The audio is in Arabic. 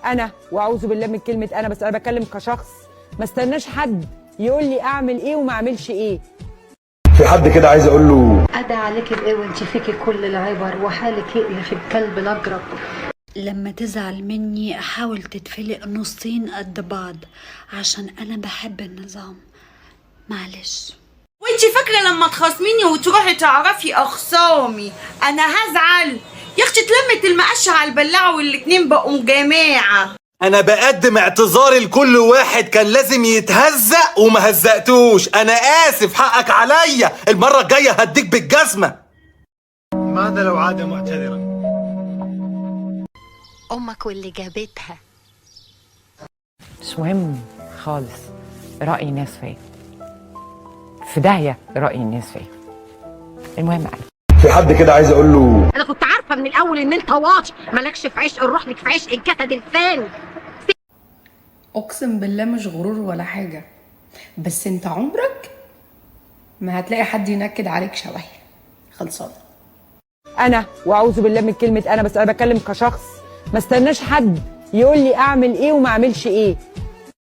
انا واعوذ بالله من كلمه انا، بس انا بتكلم كشخص، ما استناش حد يقول لي اعمل ايه وما اعملش ايه. في حد كده عايز اقول له أدعى عليك بإيه وانت فيكي كل العبر وحالك يقلف الكلب الأجرب. لما تزعل مني احاول تتفلق نصين قد بعض عشان انا بحب النظام. معلش. وانتي فاكرة لما تخاصميني وتروحي تعرفي اخصامي انا هزعل؟ يا اختي اتلمت المقشه على البلاعه والاتنين بقوا جماعه. انا بقدم اعتذاري لكل واحد كان لازم يتهزق وما هزقتوش. انا اسف، حقك عليا، المره الجايه هديك بالجزمه. ماذا لو عاد معتذرا؟ امك واللي جابتها. مش مهم خالص راي الناس فيا، في داهيه راي الناس فيا. المهم انا في حد كده عايز اقول له أنا كنت عارفة من الأول إن أنت واطي، مالكش في عشق نروح لك في عشق الكتد الثاني. اقسم بالله مش غرور ولا حاجه، بس انت عمرك ما هتلاقي حد ينكد عليك شبهي. خلصان. انا واعوذ بالله من كلمه انا، بس انا بتكلم كشخص، ما استناش حد يقول لي اعمل ايه وما اعملش ايه.